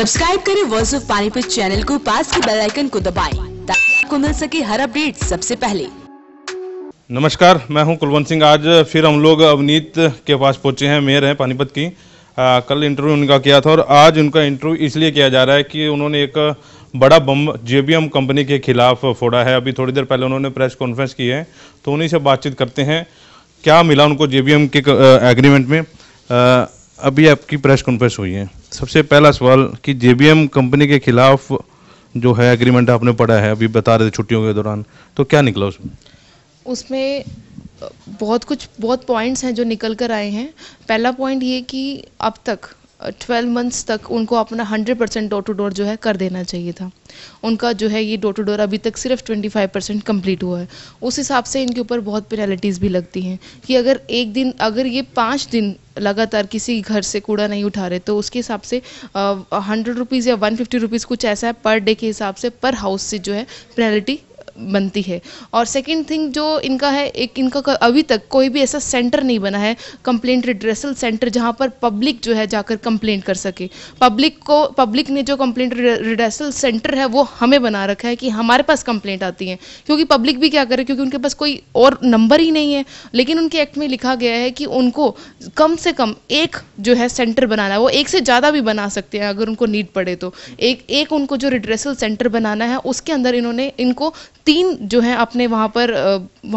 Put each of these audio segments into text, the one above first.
Subscribe करें voice of Panipat channel को, पास की बेल आइकन को दबाएं ताकि आपको मिल सके हर अपडेट सबसे पहले। नमस्कार, मैं हूं कुलवंत सिंह। आज फिर हम लोग अवनीत के पास पहुंचे हैं। मेयर हैं पानीपत की। कल इंटरव्यू उनका किया था और आज उनका इंटरव्यू इसलिए किया जा रहा है कि उन्होंने एक बड़ा बम JBM कंपनी के खिलाफ फोड़ा है। अभी थोड़ी देर पहले उन्होंने प्रेस कॉन्फ्रेंस की है, तो उन्हीं से बातचीत करते हैं क्या मिला उनको JBM के एग्रीमेंट में। अभी आपकी प्रेस कॉन्फ्रेंस हुई है। सबसे पहला सवाल कि JBM कंपनी के खिलाफ जो है एग्रीमेंट आपने पढ़ा है, अभी बता रहे थे छुट्टियों के दौरान, तो क्या निकला उसमें बहुत पॉइंट्स हैं जो निकल कर आए हैं। पहला पॉइंट ये कि अब तक 12 मंथ्स तक उनको अपना 100% डोर टू डोर जो है कर देना चाहिए था। उनका जो है ये डोर टू डोर अभी तक सिर्फ 25% कंप्लीट हुआ है। उस हिसाब से इनके ऊपर बहुत पेनल्टीज़ भी लगती हैं कि अगर ये 5 दिन लगातार किसी घर से कूड़ा नहीं उठा रहे तो उसके हिसाब से 100 रुपीज़ या 150 रुपीज़ कुछ ऐसा है पर डे के हिसाब से, पर हाउस से जो है पेनल्टी बनती है। और सेकंड थिंग जो इनका है, इनका अभी तक कोई भी ऐसा सेंटर नहीं बना है, कंप्लेंट रिड्रेसल सेंटर, जहां पर पब्लिक जो है जाकर कंप्लेंट कर सके। पब्लिक ने जो कंप्लेंट रिड्रेसल सेंटर है वो हमें बना रखा है कि हमारे पास कंप्लेंट आती है, क्योंकि पब्लिक भी क्या करे, क्योंकि उनके पास कोई और नंबर ही नहीं है। लेकिन उनके एक्ट में लिखा गया है कि उनको कम से कम एक जो है सेंटर बनाना है। वो एक से ज़्यादा भी बना सकते हैं अगर उनको नीड पड़े तो। एक उनको जो रिड्रेसल सेंटर बनाना है उसके अंदर इनको 3 जो है अपने वहाँ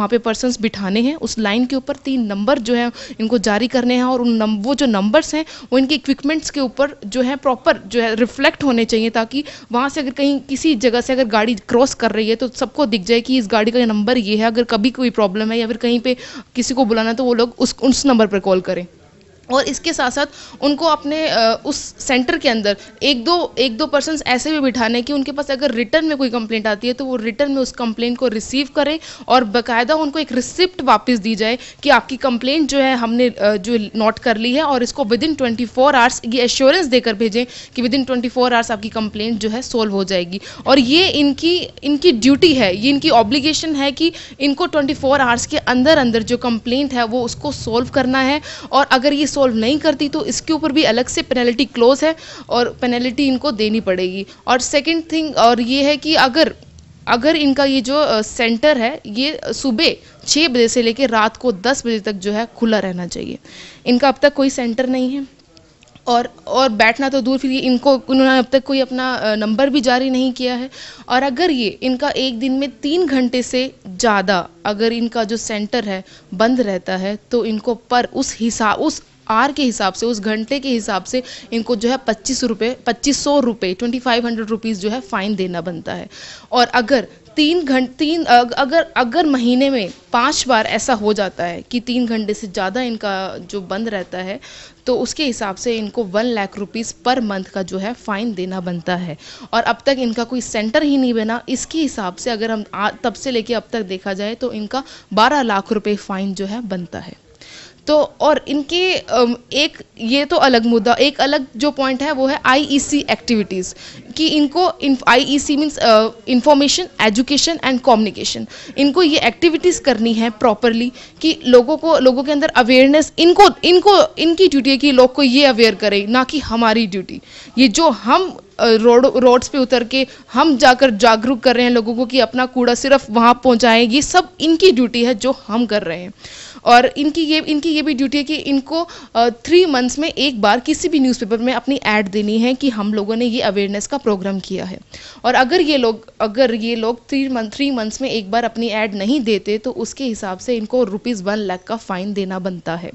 पे पर्सन्स बिठाने हैं। उस लाइन के ऊपर 3 नंबर जो है इनको जारी करने हैं और वो जो नंबर्स हैं वो इनके इक्विपमेंट्स के ऊपर जो है प्रॉपर जो है रिफ्लेक्ट होने चाहिए, ताकि वहाँ से अगर कहीं किसी जगह से अगर गाड़ी क्रॉस कर रही है तो सबको दिख जाए कि इस गाड़ी का नंबर ये है। अगर कभी कोई प्रॉब्लम है या फिर कहीं पे किसी को बुलाना तो वो लोग उस नंबर पर कॉल करें। और इसके साथ साथ उनको अपने उस सेंटर के अंदर एक दो पर्सन्स ऐसे भी बिठाने कि उनके पास अगर रिटर्न में कोई कंप्लेंट आती है तो वो रिटर्न में उस कंप्लेंट को रिसीव करें और बाकायदा उनको एक रिसिप्ट वापस दी जाए कि आपकी कंप्लेंट जो है हमने जो नोट कर ली है, और इसको विदिन 24 आवर्स ये एश्योरेंस देकर भेजें कि विदिन 24 आवर्स आपकी कंप्लेंट जो है सोल्व हो जाएगी। और ये इनकी ड्यूटी है, ये इनकी ऑब्लिगेशन है कि इनको 24 आवर्स के अंदर जो कंप्लेंट है वो उसको सोल्व करना है। और अगर ये सोल्व नहीं करती तो इसके ऊपर भी अलग से पेनल्टी क्लोज है और पेनल्टी इनको देनी पड़ेगी। और सेकंड थिंग और ये है कि अगर इनका ये जो सेंटर है ये सुबह 6 बजे से लेकर रात को 10 बजे तक जो है खुला रहना चाहिए। इनका अब तक कोई सेंटर नहीं है और बैठना तो दूर, फिर उन्होंने अब तक कोई अपना नंबर भी जारी नहीं किया है। और अगर ये इनका एक दिन में 3 घंटे से ज़्यादा अगर इनका जो सेंटर है बंद रहता है तो इनको उस आर के हिसाब से, उस घंटे के हिसाब से इनको जो है 2500 रुपये 2500 रुपीज़ जो है फ़ाइन देना बनता है। और अगर अगर महीने में 5 बार ऐसा हो जाता है कि 3 घंटे से ज़्यादा इनका जो बंद रहता है तो उसके हिसाब से इनको 1 लाख रुपीज़ पर मंथ का जो है फ़ाइन देना बनता है। और अब तक इनका कोई सेंटर ही नहीं बना, इसके हिसाब से अगर हम तब से लेके अब तक देखा जाए तो इनका 12 लाख रुपये फ़ाइन जो है बनता है। तो और इनके एक ये तो अलग मुद्दा, एक अलग जो पॉइंट है वो है IEC एक्टिविटीज़, कि इनको IEC means information, education and communication, इनको ये एक्टिविटीज़ करनी है प्रॉपरली कि लोगों के अंदर अवेयरनेस, इनकी ड्यूटी है कि लोग को ये अवेयर करें, ना कि हमारी ड्यूटी। ये जो हम रोड्स पे उतर के हम जाकर जागरूक कर रहे हैं लोगों को कि अपना कूड़ा सिर्फ वहाँ पहुँचाएं, ये सब इनकी ड्यूटी है जो हम कर रहे हैं। और इनकी ये भी ड्यूटी है कि इनको 3 मंथ्स में एक बार किसी भी न्यूज़पेपर में अपनी ऐड देनी है कि हम लोगों ने ये अवेयरनेस का प्रोग्राम किया है। और अगर ये लोग 3 मंथ्स में एक बार अपनी ऐड नहीं देते तो उसके हिसाब से इनको ₹1 लाख का फ़ाइन देना बनता है।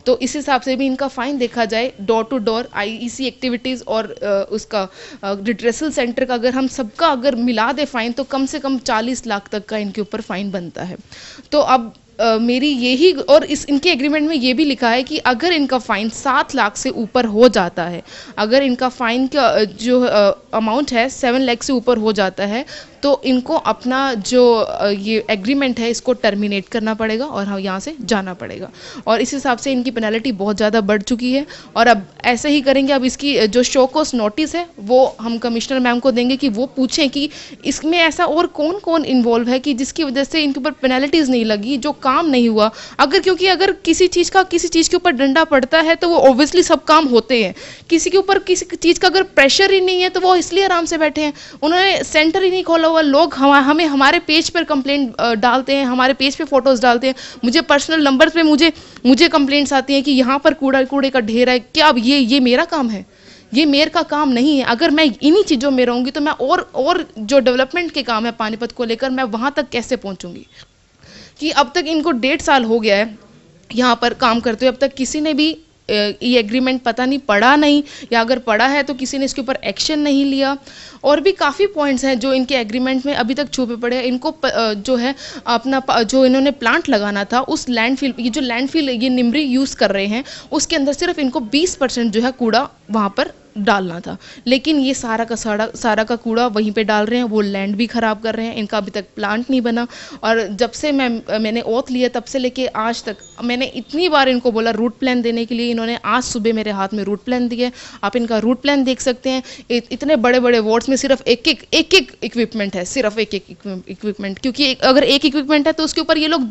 तो इस हिसाब से भी इनका फ़ाइन देखा जाए, door to door IEC activities और उसका रिड्रेसल सेंटर का अगर हम सबका अगर मिला दे फ़ाइन तो कम से कम 40 लाख तक का इनके ऊपर फ़ाइन बनता है। तो अब मेरी यही, और इनके एग्रीमेंट में ये भी लिखा है कि अगर इनका फ़ाइन 7 लाख से ऊपर हो जाता है, अगर इनका फ़ाइन का जो अमाउंट है 7 लाख से ऊपर हो जाता है तो इनको अपना जो ये एग्रीमेंट है इसको टर्मिनेट करना पड़ेगा और हम यहाँ से जाना पड़ेगा। और इस हिसाब से इनकी पेनल्टी बहुत ज़्यादा बढ़ चुकी है और अब ऐसे ही करेंगे। अब इसकी जो शो कॉज नोटिस है वो हम कमिश्नर मैम को देंगे कि वो पूछें कि इसमें ऐसा और कौन कौन इन्वॉल्व है कि जिसकी वजह से इनके ऊपर पेनल्टीज़ नहीं लगी, जो काम नहीं हुआ। क्योंकि अगर किसी चीज़ के ऊपर डंडा पड़ता है तो वो ऑब्वियसली सब काम होते हैं। किसी के ऊपर किसी चीज़ का अगर प्रेशर ही नहीं है तो वो इसलिए आराम से बैठे हैं। उन्होंने सेंटर ही नहीं खोला हुआ। लोग हमें हमारे पेज पर कंप्लेंट डालते हैं, हमारे पेज पे फोटोज़ डालते हैं, मुझे पर्सनल नंबर पे मुझे कंप्लेंट्स आती हैं कि यहाँ पर कूड़े का ढेर है। क्या अब ये मेरा काम है? ये मेयर का काम नहीं है। अगर मैं इन्हीं चीज़ों में रहूँगी तो मैं और जो डेवलपमेंट के काम है पानीपत को लेकर मैं वहाँ तक कैसे पहुँचूँगी? कि अब तक इनको 1.5 साल हो गया है यहाँ पर काम करते हुए, अब तक किसी ने भी ये एग्रीमेंट पता नहीं पढ़ा नहीं, या अगर पढ़ा है तो किसी ने इसके ऊपर एक्शन नहीं लिया। और भी काफ़ी पॉइंट्स हैं जो इनके एग्रीमेंट में अभी तक छुपे पड़े हैं। इनको जो है अपना जो इन्होंने प्लांट लगाना था उस लैंडफिल, ये जो लैंडफिल ये निमरी यूज़ कर रहे हैं उसके अंदर सिर्फ इनको 20% जो है कूड़ा वहाँ पर डालना था, लेकिन ये सारा का कूड़ा वहीं पे डाल रहे हैं। वो लैंड भी ख़राब कर रहे हैं। इनका अभी तक प्लांट नहीं बना। और जब से मैंने ओथ लिया तब से लेके आज तक मैंने इतनी बार इनको बोला रूट प्लान देने के लिए। इन्होंने आज सुबह मेरे हाथ में रूट प्लान दिया। आप इनका रूट प्लान देख सकते हैं। इतने बड़े बड़े वार्ड्स में सिर्फ एक इक्विपमेंट है, सिर्फ एक इक्विपमेंट। क्योंकि अगर एक इक्विपमेंट है तो उसके ऊपर ये लोग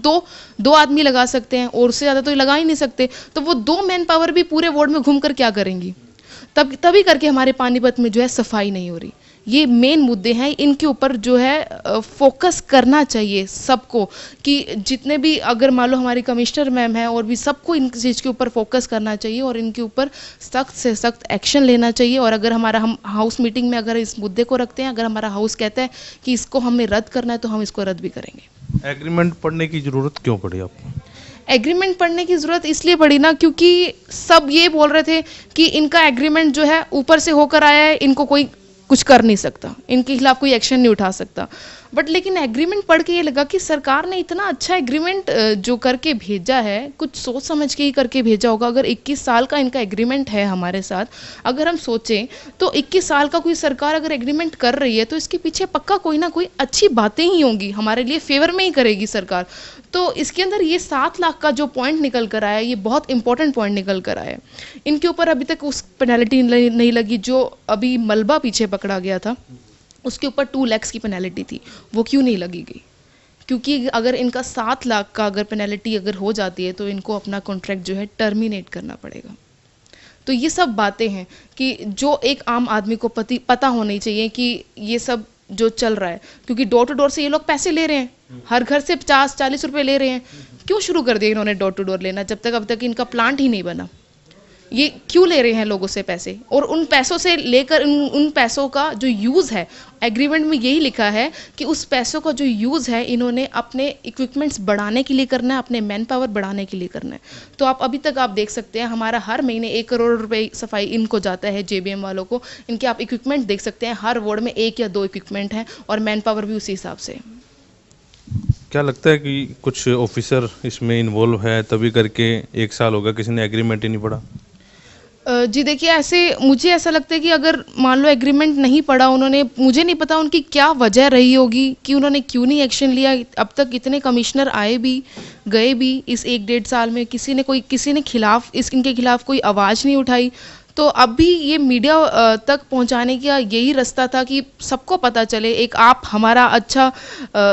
दो आदमी लगा सकते हैं और उससे ज़्यादा तो लगा ही नहीं सकते। तो वो 2 मैन पावर भी पूरे वार्ड में घूम कर क्या करेंगी? तभी करके हमारे पानीपत में जो है सफाई नहीं हो रही। ये मेन मुद्दे हैं, इनके ऊपर जो है फोकस करना चाहिए सबको। कि जितने भी अगर मान लो हमारी कमिश्नर मैम है और भी सबको इन चीज़ के ऊपर फोकस करना चाहिए और इनके ऊपर सख्त से सख्त एक्शन लेना चाहिए। और अगर हम हाउस मीटिंग में अगर इस मुद्दे को रखते हैं, अगर हमारा हाउस कहता है कि इसको हमें रद्द करना है तो हम इसको रद्द भी करेंगे। एग्रीमेंट पढ़ने की ज़रूरत क्यों पड़ी आपको? एग्रीमेंट पढ़ने की ज़रूरत इसलिए पड़ी ना, क्योंकि सब ये बोल रहे थे कि इनका एग्रीमेंट जो है ऊपर से होकर आया है, इनको कोई कुछ कर नहीं सकता, इनके खिलाफ कोई एक्शन नहीं उठा सकता। बट लेकिन एग्रीमेंट पढ़ के ये लगा कि सरकार ने इतना अच्छा एग्रीमेंट जो करके भेजा है, कुछ सोच समझ के ही करके भेजा होगा। अगर 21 साल का इनका एग्रीमेंट है हमारे साथ, अगर हम सोचें तो 21 साल का कोई सरकार अगर एग्रीमेंट कर रही है तो इसके पीछे पक्का कोई ना कोई अच्छी बातें ही होंगी, हमारे लिए फेवर में ही करेगी सरकार। तो इसके अंदर ये 7 लाख का जो पॉइंट निकल कर आया, ये बहुत इंपॉर्टेंट पॉइंट निकल कर आया। इनके ऊपर अभी तक उस पेनल्टी नहीं लगी जो अभी मलबा पीछे पकड़ा गया था, उसके ऊपर 2 लाख की पेनल्टी थी, वो क्यों नहीं लगी गई? क्योंकि अगर इनका 7 लाख का अगर पेनल्टी अगर हो जाती है तो इनको अपना कॉन्ट्रैक्ट जो है टर्मिनेट करना पड़ेगा। तो ये सब बातें हैं कि जो एक आम आदमी को पता होनी चाहिए कि ये सब जो चल रहा है। क्योंकि डोर टू डोर से ये लोग पैसे ले रहे हैं, हर घर से 50-40 रुपए ले रहे हैं। क्यों शुरू कर दिया इन्होंने डोर टू डोर लेना, जब तक अब तक इनका प्लांट ही नहीं बना? ये क्यों ले रहे हैं लोगों से पैसे? और उन पैसों से लेकर उन पैसों का जो यूज़ है, एग्रीमेंट में यही लिखा है कि उस पैसों का जो यूज़ है इन्होंने अपने इक्विपमेंट्स बढ़ाने के लिए करना है, अपने मैन पावर बढ़ाने के लिए करना है। तो आप अभी तक आप देख सकते हैं हमारा हर महीने 1 करोड़ रुपए सफाई इनको जाता है, JBM वालों को। इनके आप इक्विपमेंट देख सकते हैं, हर वार्ड में 1 या 2 इक्विपमेंट हैं और मैन पावर भी उसी हिसाब से। क्या लगता है कि कुछ ऑफिसर इसमें इन्वॉल्व है तभी करके 1 साल हो गया किसी ने एग्रीमेंट ही नहीं पढ़ा? जी देखिए, मुझे ऐसा लगता है कि अगर मान लो एग्रीमेंट नहीं पढ़ा उन्होंने, मुझे नहीं पता उनकी क्या वजह रही होगी कि उन्होंने क्यों नहीं एक्शन लिया। अब तक इतने कमिश्नर आए भी गए भी इस 1-1.5 साल में, किसी ने इनके खिलाफ कोई आवाज़ नहीं उठाई। तो अब भी ये मीडिया तक पहुंचाने का यही रास्ता था कि सबको पता चले। एक आप हमारा अच्छा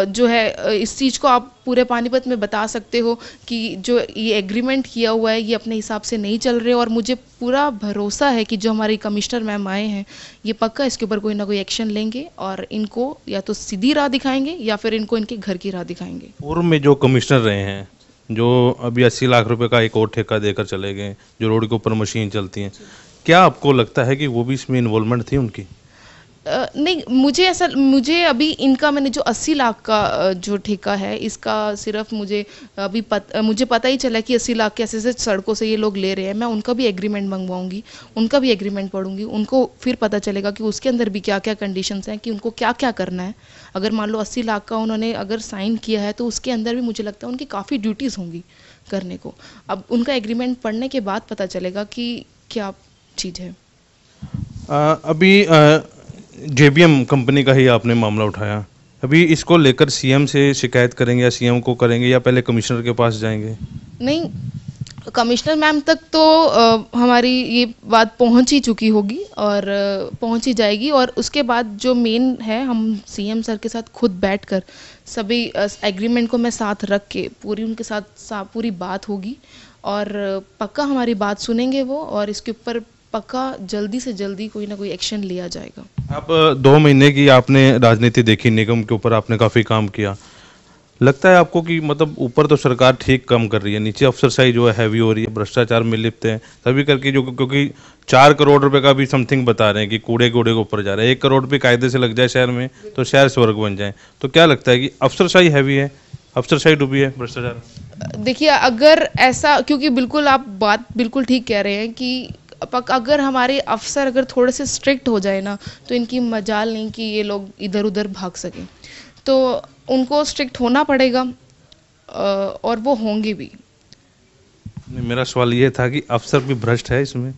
जो है इस चीज़ को आप पूरे पानीपत में बता सकते हो कि जो ये एग्रीमेंट किया हुआ है ये अपने हिसाब से नहीं चल रहे। और मुझे पूरा भरोसा है कि जो हमारी कमिश्नर मैम आए हैं ये पक्का इसके ऊपर कोई ना कोई एक्शन लेंगे और इनको या तो सीधी राह दिखाएंगे या फिर इनको इनके घर की राह दिखाएंगे। पूर्व में जो कमिश्नर रहे हैं, जो अभी 80 लाख रुपए का एक और ठेका देकर चले गए, जो रोड के ऊपर मशीन चलती हैं, क्या आपको लगता है कि वो भी इसमें इन्वॉल्वमेंट थी उनकी? नहीं, मुझे अभी इनका मैंने जो 80 लाख का जो ठेका है इसका सिर्फ मुझे पता ही चला कि 80 लाख के ऐसे सड़कों से ये लोग ले रहे हैं। मैं उनका भी एग्रीमेंट मंगवाऊंगी, उनका भी एग्रीमेंट पढ़ूंगी, उनको फिर पता चलेगा कि उसके अंदर भी क्या क्या कंडीशंस हैं, कि उनको क्या क्या करना है। अगर मान लो 80 लाख का उन्होंने अगर साइन किया है तो उसके अंदर भी मुझे लगता है उनकी काफ़ी ड्यूटीज़ होंगी करने को। अब उनका एग्रीमेंट पढ़ने के बाद पता चलेगा कि क्या चीज़ है। अभी JBM कंपनी का ही आपने मामला उठाया, अभी इसको लेकर सीएम से शिकायत करेंगे या सीएम को करेंगे या पहले कमिश्नर के पास जाएंगे? नहीं, कमिश्नर मैम तक तो हमारी ये बात पहुंच ही चुकी होगी और पहुंच ही जाएगी, और उसके बाद जो मेन है, हम सीएम सर के साथ खुद बैठकर सभी एग्रीमेंट को मैं साथ रख के पूरी उनके साथ पूरी बात होगी, और पक्का हमारी बात सुनेंगे वो, और इसके ऊपर पक्का जल्दी से जल्दी कोई ना कोई एक्शन लिया जाएगा। अब 2 महीने की आपने राजनीति देखी, निगम के ऊपर आपने काफ़ी काम किया, लगता है आपको कि मतलब ऊपर तो सरकार ठीक काम कर रही है, नीचे अफसरशाही जो है हैवी हो रही है, भ्रष्टाचार में लिप्त है सभी करके, जो क्योंकि 4 करोड़ रुपए का भी समथिंग बता रहे हैं कि कूड़े कूड़े के ऊपर जा रहा है, 1 करोड़ रुपये कायदे से लग जाए शहर में तो शहर स्वर्ग बन जाए, तो क्या लगता है कि अफसरशाही हैवी है, अफसरशाही डूबी है, भ्रष्टाचार? देखिए, अगर ऐसा, क्योंकि बिल्कुल आप बात बिल्कुल ठीक कह रहे हैं कि अगर हमारे अफसर अगर थोड़े से स्ट्रिक्ट हो जाए ना, तो इनकी मजाल नहीं कि ये लोग इधर उधर भाग सकें, तो उनको स्ट्रिक्ट होना पड़ेगा, और वो होंगे भी। मेरा सवाल ये था कि अफसर भी भ्रष्ट है इसमें?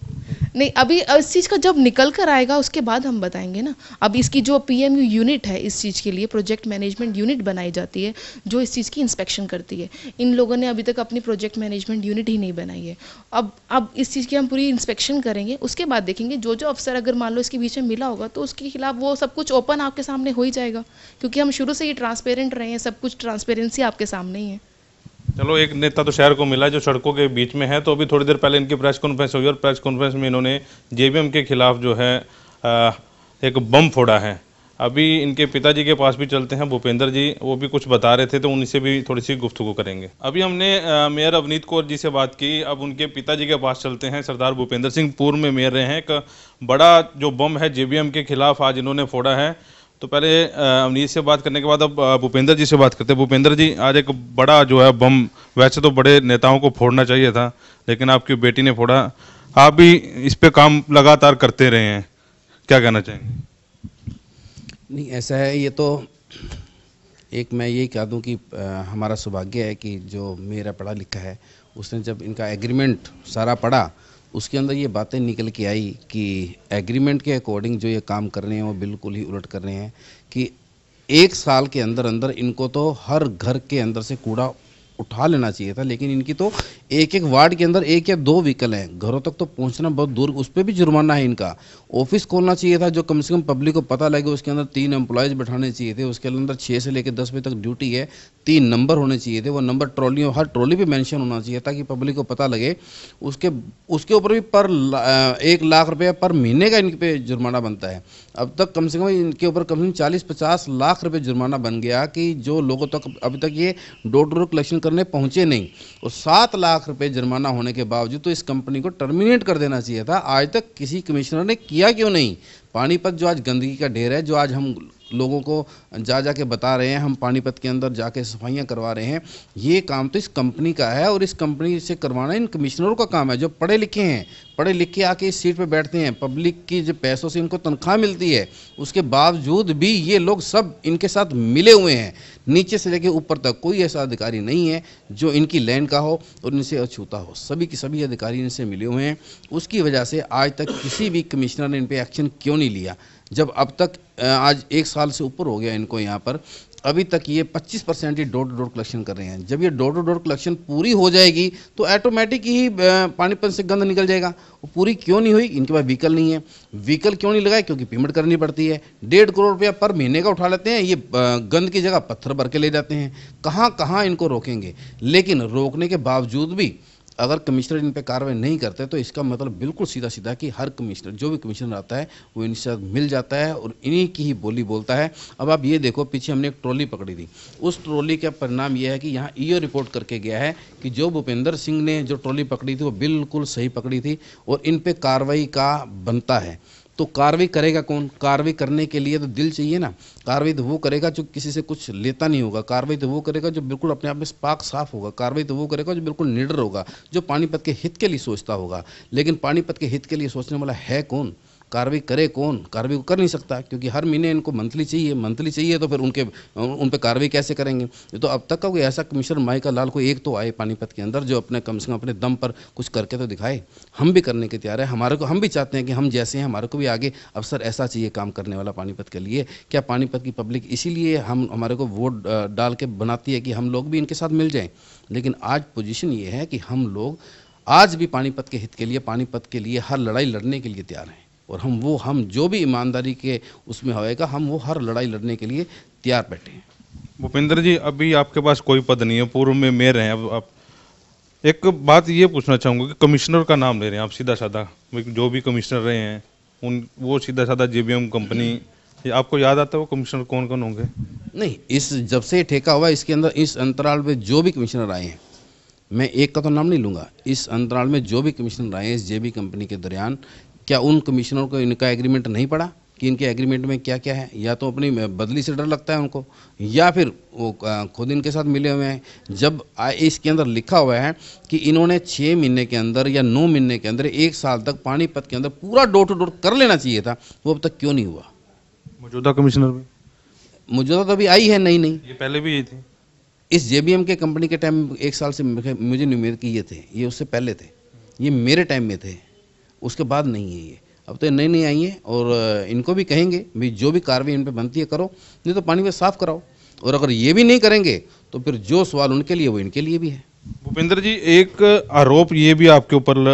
नहीं, अभी इस चीज़ का जब निकल कर आएगा उसके बाद हम बताएंगे ना। अब इसकी जो पीएमयू यूनिट है, इस चीज़ के लिए प्रोजेक्ट मैनेजमेंट यूनिट बनाई जाती है जो इस चीज़ की इंस्पेक्शन करती है। इन लोगों ने अभी तक अपनी प्रोजेक्ट मैनेजमेंट यूनिट ही नहीं बनाई है। अब इस चीज़ की हम पूरी इंस्पेक्शन करेंगे, उसके बाद देखेंगे जो जो अफसर अगर मान लो इसके बीच में मिला होगा तो उसके खिलाफ वो सब कुछ ओपन आपके सामने हो ही जाएगा, क्योंकि हम शुरू से ही ट्रांसपेरेंट रहे हैं, सब कुछ ट्रांसपेरेंसी आपके सामने ही है। चलो, एक नेता तो शहर को मिला जो सड़कों के बीच में है, तो अभी थोड़ी देर पहले इनकी प्रेस कॉन्फ्रेंस हुई और प्रेस कॉन्फ्रेंस में इन्होंने जेबीएम के खिलाफ जो है एक बम फोड़ा है। अभी इनके पिताजी के पास भी चलते हैं, भूपेंद्र जी, वो भी कुछ बता रहे थे, तो उनसे भी थोड़ी सी गुफ्तगू करेंगे। अभी हमने मेयर अवनीत कौर जी से बात की, अब उनके पिताजी के पास चलते हैं। सरदार भूपेंद्र सिंह पूर्व में मेयर रहे हैं। एक बड़ा जो बम है जेबीएम के खिलाफ आज इन्होंने फोड़ा है, तो पहले अवनीत से बात करने के बाद अब भूपेंद्र जी से बात करते हैं। भूपेंद्र जी, आज एक बड़ा जो है बम, वैसे तो बड़े नेताओं को फोड़ना चाहिए था, लेकिन आपकी बेटी ने फोड़ा, आप भी इस पे काम लगातार करते रहे हैं, क्या कहना चाहेंगे? नहीं, ऐसा है, ये तो एक मैं यही कह दूं कि हमारा सौभाग्य है कि जो मेरा पढ़ा लिखा है उसने जब इनका एग्रीमेंट सारा पढ़ा, उसके अंदर ये बातें निकल के आई कि एग्रीमेंट के अकॉर्डिंग जो ये काम कर रहे हैं वो बिल्कुल ही उलट कर रहे हैं, कि 1 साल के अंदर अंदर इनको तो हर घर के अंदर से कूड़ा उठा लेना चाहिए था, लेकिन इनकी तो एक एक वार्ड के अंदर 1 या 2 व्हीकल हैं, घरों तक तो पहुंचना बहुत दूर, उस पर भी जुर्माना है इनका। ऑफिस खोलना चाहिए था जो कम से कम पब्लिक को पता लगे, उसके अंदर 3 एम्प्लॉयज़ बैठाने चाहिए थे, उसके अंदर 6 से लेकर 10 बजे तक ड्यूटी है, 3 नंबर होने चाहिए थे, वो नंबर ट्रॉलियों, हर ट्रॉली पे मेंशन होना चाहिए ताकि पब्लिक को पता लगे। उसके ऊपर भी 1 लाख रुपये पर महीने का इनके पे जुर्माना बनता है। अब तक कम से कम इनके ऊपर कम से कम 40-50 लाख रुपये जुर्माना बन गया कि जो लोगों तक अभी तक ये डोर टू डोर कलेक्शन करने पहुंचे नहीं, और 7 लाख रुपये जुर्माना होने के बावजूद तो इस कंपनी को टर्मिनेट कर देना चाहिए था। आज तक किसी कमिश्नर ने किया क्यों नहीं? पानीपत जो आज गंदगी का ढेर है, जो आज हम लोगों को जा के बता रहे हैं, हम पानीपत के अंदर जाके सफाइयां करवा रहे हैं, ये काम तो इस कंपनी का है, और इस कंपनी से करवाना इन कमिश्नरों का काम है जो पढ़े लिखे हैं, पढ़े लिख के आके इस सीट पे बैठते हैं, पब्लिक की जो पैसों से इनको तनख्वाह मिलती है, उसके बावजूद भी ये लोग सब इनके साथ मिले हुए हैं। नीचे से लेके ऊपर तक कोई ऐसा अधिकारी नहीं है जो इनकी लैंड का हो और इनसे अछूता हो, सभी के सभी अधिकारी इनसे मिले हुए हैं। उसकी वजह से आज तक किसी भी कमिश्नर ने इन पर एक्शन क्यों नहीं लिया? जब अब तक आज 1 साल से ऊपर हो गया इनको यहाँ पर, अभी तक ये 25% ही डोर टू डोर कलेक्शन कर रहे हैं। जब ये डोर टू डोर कलेक्शन पूरी हो जाएगी तो ऑटोमेटिक ही पानीपत से गंद निकल जाएगा। वो पूरी क्यों नहीं हुई? इनके पास व्हीकल नहीं है। व्हीकल क्यों नहीं लगाए? क्योंकि पेमेंट करनी पड़ती है। 1.5 करोड़ रुपया पर महीने का उठा लेते हैं, ये गंद की जगह पत्थर भर के ले जाते हैं। कहाँ कहाँ इनको रोकेंगे? लेकिन रोकने के बावजूद भी अगर कमिश्नर इन पे कार्रवाई नहीं करते तो इसका मतलब बिल्कुल सीधा सीधा कि हर कमिश्नर, जो भी कमिश्नर आता है वो इनके साथ मिल जाता है और इन्हीं की ही बोली बोलता है। अब आप ये देखो, पीछे हमने एक ट्रॉली पकड़ी थी, उस ट्रॉली का परिणाम यह है कि यहाँ ईओ रिपोर्ट करके गया है कि जो भूपेंद्र सिंह ने जो ट्रॉली पकड़ी थी वो बिल्कुल सही पकड़ी थी और इन पर कार्रवाई का बनता है। तो कार्रवाई करेगा कौन? कार्रवाई करने के लिए तो दिल चाहिए ना। कार्रवाई तो वो करेगा जो किसी से कुछ लेता नहीं होगा। कार्रवाई तो वो करेगा जो बिल्कुल अपने आप में पाक साफ होगा। कार्रवाई तो वो करेगा जो बिल्कुल निडर होगा, जो पानीपत के हित के लिए सोचता होगा। लेकिन पानीपत के हित के लिए सोचने वाला है कौन? कार्रवाई करे कौन? कार्रवाई को कर नहीं सकता, क्योंकि हर महीने इनको मंथली चाहिए तो फिर उन पे कार्रवाई कैसे करेंगे? ये तो अब तक का कोई ऐसा कमिश्नर माइका लाल को एक तो आए पानीपत के अंदर जो अपने कम से कम अपने दम पर कुछ करके तो दिखाए। हम भी करने के तैयार है, हम भी चाहते हैं कि हम जैसे हैं हमारे को भी आगे अवसर ऐसा चाहिए काम करने वाला पानीपत के लिए। क्या पानीपत की पब्लिक इसीलिए हमारे को वोट डाल के बनाती है कि हम लोग भी इनके साथ मिल जाएं? लेकिन आज पोजीशन ये है कि हम लोग आज भी पानीपत के हित के लिए, पानीपत के लिए हर लड़ाई लड़ने के लिए तैयार हैं, और हम जो भी ईमानदारी के उसमें होएगा हम वो हर लड़ाई लड़ने के लिए तैयार बैठे हैं। भूपेंद्र जी, अभी आपके पास कोई पद नहीं है, पूर्व में मेयर हैं। अब आप एक बात ये पूछना चाहूँगा कि कमिश्नर का नाम ले रहे हैं आप सीधा साधा, जो भी कमिश्नर रहे हैं वो सीधा साधा JBM कंपनी, आपको याद आता है वो कमिश्नर कौन कौन होंगे? नहीं, इस जब से ठेका हुआ इसके अंदर इस अंतराल में जो भी कमिश्नर आए हैं, मैं एक का तो नाम नहीं लूँगा, इस अंतराल में जो भी कमिश्नर आए हैं इस JB कंपनी के दौरान, क्या उन कमिश्नरों को इनका एग्रीमेंट नहीं पड़ा कि इनके एग्रीमेंट में क्या क्या है? या तो अपनी बदली से डर लगता है उनको, या फिर वो खुद इनके साथ मिले हुए हैं। जब इसके अंदर लिखा हुआ है कि इन्होंने 6 महीने के अंदर या 9 महीने के अंदर 1 साल तक पानीपत के अंदर पूरा डोर टू डोर कर लेना चाहिए था, वो अब तक क्यों नहीं हुआ? मौजूदा कमिश्नर भी मौजूदा तो अभी आई है नहीं, ये पहले भी ये थी। इस JBM के कंपनी के टाइम 1 साल से मुझे नहीं उम्मीद कि ये थे, ये उससे पहले थे, ये मेरे टाइम में थे, उसके बाद नहीं है ये। अब तो नई आई है, और इनको भी कहेंगे भाई जो भी कार्रवाई इन पे बनती है करो, नहीं तो पानी में साफ कराओ। और अगर ये भी नहीं करेंगे तो फिर जो सवाल उनके लिए वो इनके लिए भी है। भूपेंद्र जी, एक आरोप ये भी आपके ऊपर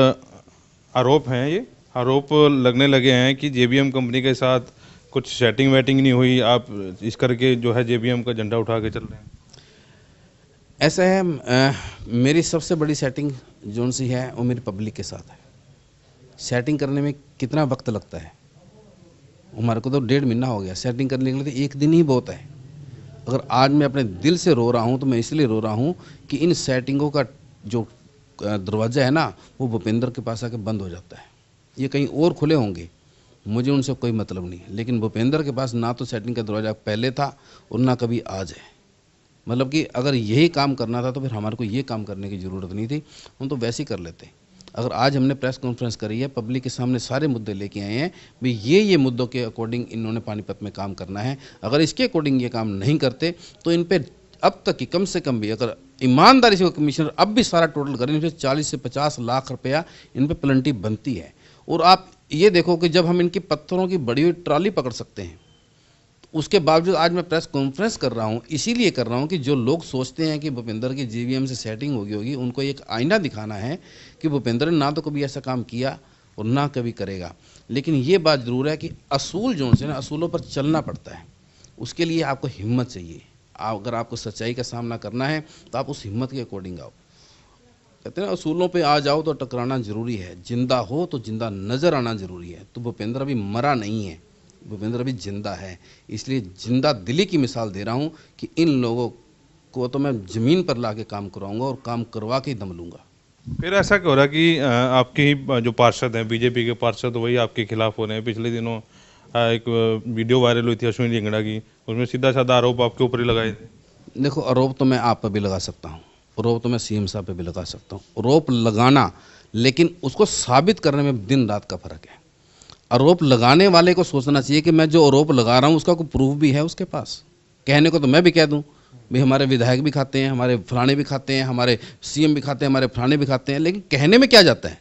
आरोप हैं, ये आरोप लगने लगे हैं कि JBM कंपनी के साथ कुछ सेटिंग वेटिंग नहीं हुई, आप इस करके जो है JBM का झंडा उठा के चल रहे हैं। ऐसा है, मेरी सबसे बड़ी सेटिंग जोन सी है वो मेरी पब्लिक के साथ है। सेटिंग करने में कितना वक्त लगता है? हमारे को तो 1.5 महीना हो गया सेटिंग करने के लिए, तो एक दिन ही बहुत है। अगर आज मैं अपने दिल से रो रहा हूँ तो मैं इसलिए रो रहा हूँ कि इन सेटिंगों का जो दरवाज़ा है ना, वो भूपेंद्र के पास आके बंद हो जाता है। ये कहीं और खुले होंगे, मुझे उनसे कोई मतलब नहीं है, लेकिन भूपेंद्र के पास ना तो सेटिंग का दरवाज़ा पहले था और ना कभी आज है। मतलब कि अगर यही काम करना था तो फिर हमारे को ये काम करने की ज़रूरत नहीं थी, हम तो वैसे ही कर लेते। अगर आज हमने प्रेस कॉन्फ्रेंस करी है, पब्लिक के सामने सारे मुद्दे लेके आए हैं, भाई ये मुद्दों के अकॉर्डिंग इन्होंने पानीपत में काम करना है। अगर इसके अकॉर्डिंग ये काम नहीं करते तो इन पर अब तक की कम से कम भी अगर ईमानदारी से कमिश्नर अब भी सारा टोटल करें, इन 40 से 50 लाख रुपया इन पर पेनल्टी बनती है। और आप ये देखो कि जब हम इनकी पत्थरों की बड़ी हुई ट्रॉली पकड़ सकते हैं, उसके बावजूद आज मैं प्रेस कॉन्फ्रेंस कर रहा हूँ, इसीलिए कर रहा हूँ कि जो लोग सोचते हैं कि भूपेंद्र की JBM से सेटिंग होगी, उनको एक आईना दिखाना है कि भूपेंद्र ने ना तो कभी ऐसा काम किया और ना कभी करेगा। लेकिन ये बात ज़रूर है कि असूल जो से ना, असूलों पर चलना पड़ता है। उसके लिए आपको हिम्मत चाहिए। अगर आपको सच्चाई का सामना करना है तो आप उस हिम्मत के अकॉर्डिंग आओ। कहते हैं असूलों पे आ जाओ तो टकराना ज़रूरी है, जिंदा हो तो जिंदा नज़र आना ज़रूरी है। तो भूपेंद्र अभी मरा नहीं है, भूपेंद्र अभी जिंदा है। इसलिए जिंदा दिली की मिसाल दे रहा हूँ कि इन लोगों को तो मैं ज़मीन पर ला के काम करवाऊँगा और काम करवा के ही दम लूँगा। फिर ऐसा क्यों हो रहा है कि आपके ही जो पार्षद हैं, BJP के पार्षद, वही आपके खिलाफ हो रहे हैं? पिछले दिनों एक वीडियो वायरल हुई थी अश्विनी जिंगड़ा की, उसमें सीधा साधा आरोप आपके ऊपर ही लगाए थे। देखो, आरोप तो मैं आप पर भी लगा सकता हूँ, आरोप तो मैं CM साहब पे भी लगा सकता हूँ, आरोप लगाना, लेकिन उसको साबित करने में दिन रात का फ़र्क है। आरोप लगाने वाले को सोचना चाहिए कि मैं जो आरोप लगा रहा हूँ उसका कोई प्रूफ भी है उसके पास। कहने को तो मैं भी कह दूँ भाई हमारे विधायक भी खाते हैं, हमारे फलाने भी खाते हैं, हमारे CM भी खाते हैं, हमारे फलाने भी खाते हैं, लेकिन कहने में क्या जाता है?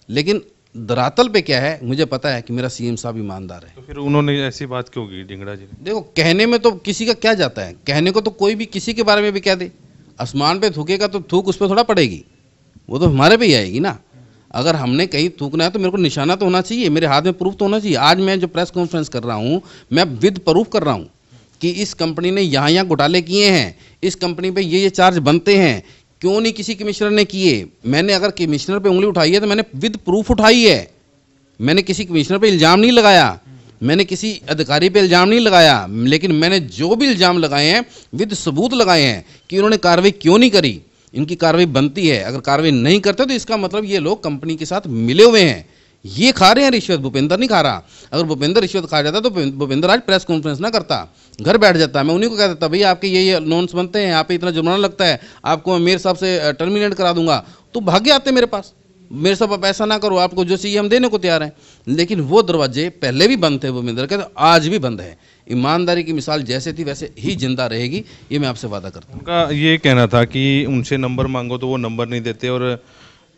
लेकिन धरातल पे क्या है मुझे पता है कि मेरा CM साहब ईमानदार है। तो फिर उन्होंने ऐसी बात क्यों की जिंगड़ा जी ने? देखो, कहने में तो किसी का क्या जाता है, कहने को तो कोई भी किसी के बारे में भी कह दे। आसमान पे थूकेगा तो थूक उस पर थोड़ा पड़ेगी, वो तो हमारे पे ही आएगी ना। अगर हमने कहीं थूकना है तो मेरे को निशाना तो होना चाहिए, मेरे हाथ में प्रूफ तो होना चाहिए। आज मैं जो प्रेस कॉन्फ्रेंस कर रहा हूँ, मैं विद प्रूफ कर रहा हूँ कि इस कंपनी ने यहाँ घोटाले किए हैं, इस कंपनी पे ये चार्ज बनते हैं। क्यों नहीं किसी कमिश्नर ने किए? मैंने अगर कमिश्नर पे उंगली उठाई है तो मैंने विद प्रूफ उठाई है। मैंने किसी कमिश्नर पे इल्ज़ाम नहीं लगाया, मैंने किसी अधिकारी पे इल्ज़ाम नहीं लगाया, लेकिन मैंने जो भी इल्ज़ाम लगाए हैं विद सबूत लगाए हैं कि उन्होंने कार्रवाई क्यों नहीं करी। इनकी कार्रवाई बनती है, अगर कार्रवाई नहीं करते तो इसका मतलब ये लोग कंपनी के साथ मिले हुए हैं, ये खा रहे हैं रिश्वत। भूपेंद्र नहीं खा रहा। अगर भूपेंद्र रिश्वत खा जाता तो भूपेंद्र आज प्रेस कॉन्फ्रेंस ना करता, घर बैठ जाता। मैं उन्हीं को कह देता भैया आपके ये नॉन्स बनते हैं, यहाँ पे इतना जुर्माना लगता है, आपको मैं मेयर साहब से टर्मिनेट करा दूंगा, तो भागे आते मेरे पास। मेरे साथ आप ऐसा ना करो, आपको जो चाहिए हम देने को तैयार हैं। लेकिन वो दरवाजे पहले भी बंद थे भूपेंद्र के, तो आज भी बंद है। ईमानदारी की मिसाल जैसे थी वैसे ही जिंदा रहेगी, ये मैं आपसे वादा करता हूँ। उनका ये कहना था कि उनसे नंबर मांगो तो वो नंबर नहीं देते, और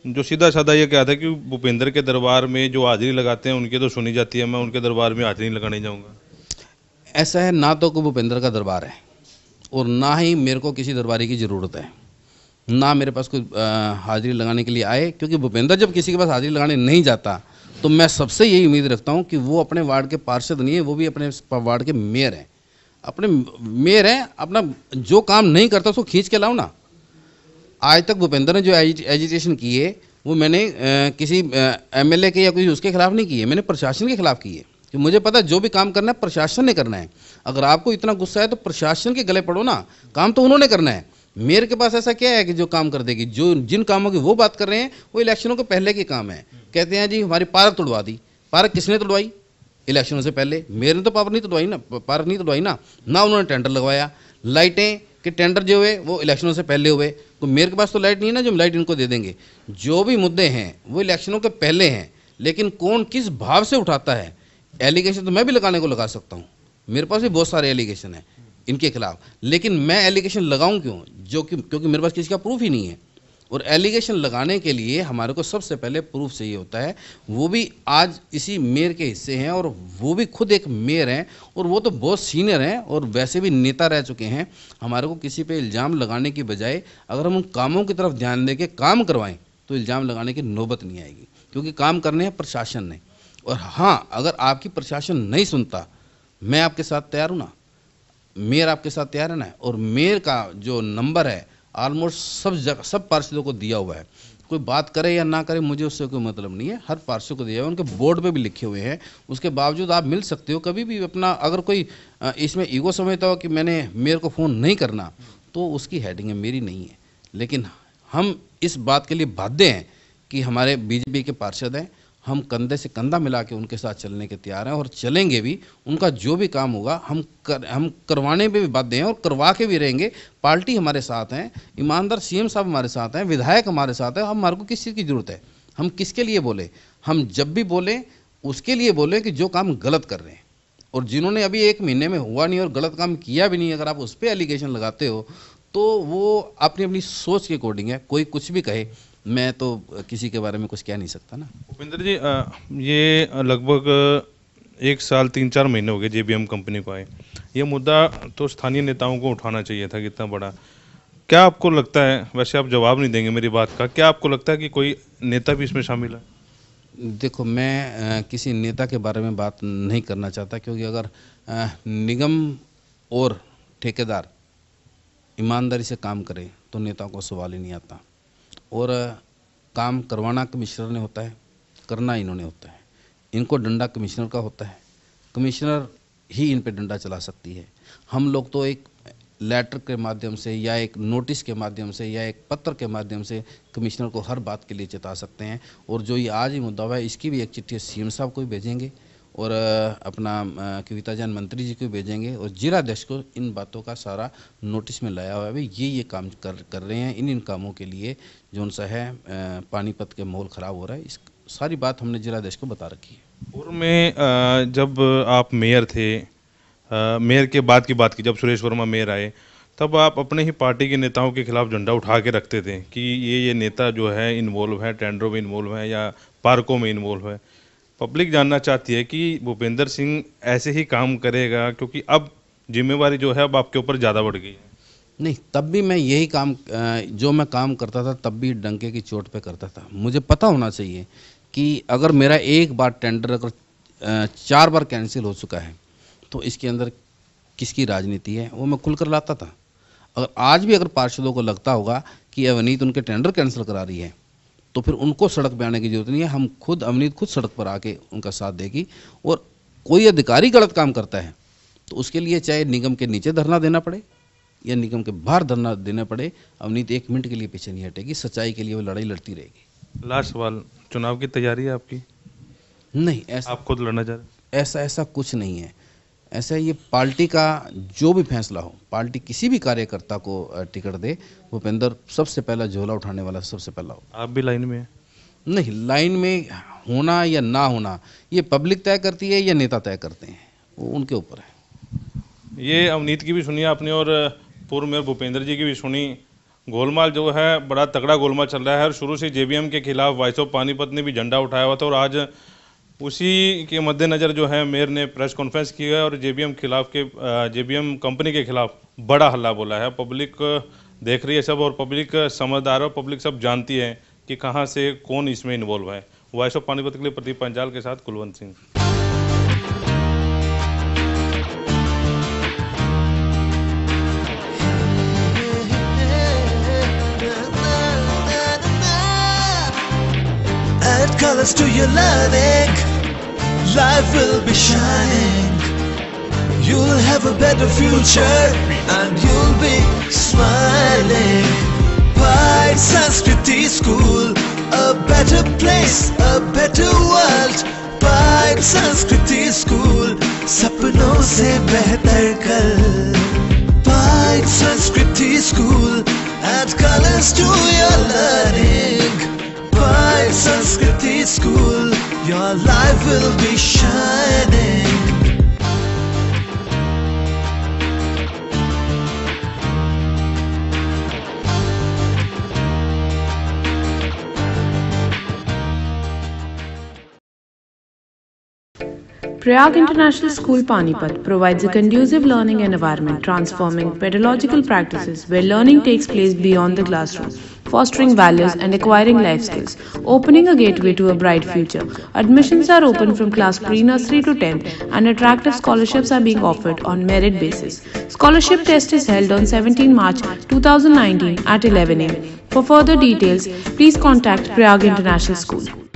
जो सीधा साधा ये कहता है कि भूपेंद्र के दरबार में जो हाजिरी लगाते हैं उनकी तो सुनी जाती है, मैं उनके दरबार में हाजिरी लगाने जाऊँगा। ऐसा है, ना तो कोई भूपेंद्र का दरबार है और ना ही मेरे को किसी दरबारी की ज़रूरत है, ना मेरे पास कोई हाजिरी लगाने के लिए आए। क्योंकि भूपेंद्र जब किसी के पास हाजिरी लगाने नहीं जाता तो मैं सबसे यही उम्मीद रखता हूँ कि वो अपने वार्ड के पार्षद नहीं है, वो भी अपने वार्ड के मेयर हैं। अपने मेयर हैं, अपना जो काम नहीं करता उसको खींच के लाओ ना। आज तक भूपेंद्र ने जो एजिटेशन किए वो मैंने किसी एमएलए के या कोई उसके खिलाफ नहीं किए, मैंने प्रशासन के खिलाफ किए। कि मुझे पता है जो भी काम करना है प्रशासन ने करना है। अगर आपको इतना गुस्सा है तो प्रशासन के गले पड़ो ना, काम तो उन्होंने करना है। मेयर के पास ऐसा क्या है कि जो काम कर देगी? जो जिन कामों की वो बात कर रहे हैं वो इलेक्शनों के पहले के काम है। कहते हैं जी हमारी पार्क तोड़वा दी, पार्क किसने तोड़वाई? इलेक्शनों से पहले। मेयर ने तो पार्क नहीं तोड़वाई ना, पार्क नहीं तोड़वाई ना उन्होंने टेंडर लगवाया। लाइटें के टेंडर जो हुए वो इलेक्शनों से पहले हुए, तो मेयर के पास तो लाइट नहीं है ना जो लाइट इनको दे देंगे। जो भी मुद्दे हैं वो इलेक्शनों के पहले हैं, लेकिन कौन किस भाव से उठाता है एलिगेशन तो मैं भी लगाने को लगा सकता हूँ। मेरे पास भी बहुत सारे एलिगेशन हैं इनके खिलाफ, लेकिन मैं एलिगेशन लगाऊं क्यों? क्योंकि मेरे पास किसी का प्रूफ ही नहीं है। और एलिगेशन लगाने के लिए हमारे को सबसे पहले प्रूफ चाहिए होता है, वो भी आज इसी मेयर के हिस्से हैं और वो भी खुद एक मेयर हैं और वो तो बहुत सीनियर हैं और वैसे भी नेता रह चुके हैं। हमारे को किसी पे इल्ज़ाम लगाने की बजाय अगर हम उन कामों की तरफ ध्यान दे के काम करवाएं तो इल्ज़ाम लगाने की नौबत नहीं आएगी, क्योंकि काम करने हैं प्रशासन ने। और हाँ, अगर आपकी प्रशासन नहीं सुनता, मैं आपके साथ तैयार हूँ ना, मेयर आपके साथ तैयार है ना। और मेयर का जो नंबर है ऑलमोस्ट सब जगह सब पार्षदों को दिया हुआ है। कोई बात करे या ना करे मुझे उससे कोई मतलब नहीं है, हर पार्षद को दिया हुआ है, उनके बोर्ड पे भी लिखे हुए हैं। उसके बावजूद आप मिल सकते हो कभी भी अपना। अगर कोई इसमें ईगो समझता हो कि मैंने मेयर को फ़ोन नहीं करना, तो उसकी हेडिंग है, मेरी नहीं है। लेकिन हम इस बात के लिए बाध्य हैं कि हमारे बीजेपी के पार्षद हैं, हम कंधे से कंधा मिला के उनके साथ चलने के तैयार हैं और चलेंगे भी। उनका जो भी काम होगा हम करवाने पे भी बाध्य हैं और करवा के भी रहेंगे। पार्टी हमारे साथ हैं, ईमानदार सीएम साहब हमारे साथ हैं, विधायक हमारे साथ हैं। हमारे को किस चीज़ की ज़रूरत है? हम किसके लिए बोले? हम जब भी बोलें उसके लिए बोलें कि जो काम गलत कर रहे हैं और जिन्होंने अभी 1 महीने में हुआ नहीं और गलत काम किया भी नहीं, अगर आप उस पर एलिगेशन लगाते हो तो वो अपनी अपनी सोच के अकॉर्डिंग है। कोई कुछ भी कहे, मैं तो किसी के बारे में कुछ कह नहीं सकता ना। भूपेंद्र जी, ये लगभग 1 साल 3-4 महीने हो गए जेबीएम कंपनी को आए। ये मुद्दा तो स्थानीय नेताओं को उठाना चाहिए था, कितना बड़ा। क्या आपको लगता है, वैसे आप जवाब नहीं देंगे मेरी बात का, क्या आपको लगता है कि कोई नेता भी इसमें शामिल है? देखो, मैं किसी नेता के बारे में बात नहीं करना चाहता, क्योंकि अगर निगम और ठेकेदार ईमानदारी से काम करें तो नेताओं को सवाल ही नहीं आता। और काम करवाना कमिश्नर ने होता है, करना इन्होंने होता है। इनको डंडा कमिश्नर का होता है, कमिश्नर ही इन पे डंडा चला सकती है। हम लोग तो एक लेटर के माध्यम से या एक नोटिस के माध्यम से या एक पत्र के माध्यम से कमिश्नर को हर बात के लिए चेता सकते हैं। और जो ये आज ही मुद्दा हुआ है इसकी भी एक चिट्ठी सीएम साहब को भी भेजेंगे और अपना कविता जैन मंत्री जी को भेजेंगे और जिलाध्यक्ष को इन बातों का सारा नोटिस में लाया हुआ है। भाई ये काम कर रहे हैं, इन कामों के लिए जो उनसा है पानीपत के माहौल ख़राब हो रहा है, इस सारी बात हमने जिलाध्यक्ष को बता रखी है। पूर्व में जब आप मेयर थे, मेयर के बाद की बात की, जब सुरेश वर्मा मेयर आए, तब आप अपने ही पार्टी के नेताओं के खिलाफ झंडा उठा के रखते थे कि ये नेता जो है इन्वॉल्व है, टेंडरों में इन्वॉल्व है या पार्कों में इन्वॉल्व है। पब्लिक जानना चाहती है कि भूपेंद्र सिंह ऐसे ही काम करेगा, क्योंकि अब जिम्मेवारी जो है अब आपके ऊपर ज़्यादा बढ़ गई है। नहीं, तब भी मैं यही काम जो मैं काम करता था तब भी डंके की चोट पे करता था। मुझे पता होना चाहिए कि अगर मेरा एक बार टेंडर अगर 4 बार कैंसिल हो चुका है तो इसके अंदर किसकी राजनीति है, वो मैं खुलकर लाता था। अगर आज भी अगर पार्षदों को लगता होगा कि अवनीत उनके टेंडर कैंसिल करा रही है तो फिर उनको सड़क पे आने की जरूरत नहीं है। हम खुद, अवनीत खुद सड़क पर आके उनका साथ देगी। और कोई अधिकारी गलत काम करता है तो उसके लिए चाहे निगम के नीचे धरना देना पड़े या निगम के बाहर धरना देना पड़े, अवनीत 1 मिनट के लिए पीछे नहीं हटेगी। सच्चाई के लिए वो लड़ाई लड़ती रहेगी। लास्ट सवाल, चुनाव की तैयारी है आपकी? नहीं, ऐसा आप खुद लड़ना चाह रहे? ऐसा कुछ नहीं है। ऐसा ये पार्टी का जो भी फैसला हो, पार्टी किसी भी कार्यकर्ता को टिकट दे, भूपेंद्र सबसे पहला झोला उठाने वाला सबसे पहला हो। आप भी लाइन में हैं? नहीं, लाइन में होना या ना होना ये पब्लिक तय करती है या नेता तय करते हैं, वो उनके ऊपर है। ये अवनीत की भी सुनी आपने और पूर्व मेयर भूपेंद्र जी की भी सुनी। गोलमाल जो है बड़ा तगड़ा गोलमाल चल रहा है और शुरू से जेबीएम के खिलाफ वॉइस ऑफ पानीपत ने भी झंडा उठाया हुआ था और आज उसी के मद्देनज़र जो है मेयर ने प्रेस कॉन्फ्रेंस की है और जेबीएम कंपनी के खिलाफ बड़ा हल्ला बोला है। पब्लिक देख रही है सब और पब्लिक समझदार और पब्लिक सब जानती है कि कहाँ से कौन इसमें इन्वॉल्व है। वॉइस ऑफ पानीपत के लिए प्रदीप पंचाल के साथ Kulwant Singh. Add colors to your learning, life will be shining. You'll have a better future and you'll be smiling. Pride Sanskriti School, a better place, a better world. Pride Sanskriti School, सपनों से बेहतर कल. Pride Sanskriti School, add colors to your learning. Pride Sanskriti School, your life will be shining. Prayag International School Panipat provides a conducive learning environment, transforming pedagogical practices where learning takes place beyond the classroom, fostering values and acquiring life skills, opening a gateway to a bright future. Admissions are open from class pre-nursery to 10th and attractive scholarships are being offered on merit basis. Scholarship test is held on 17 March 2019 at 11 am. For further details, please contact Prayag International School.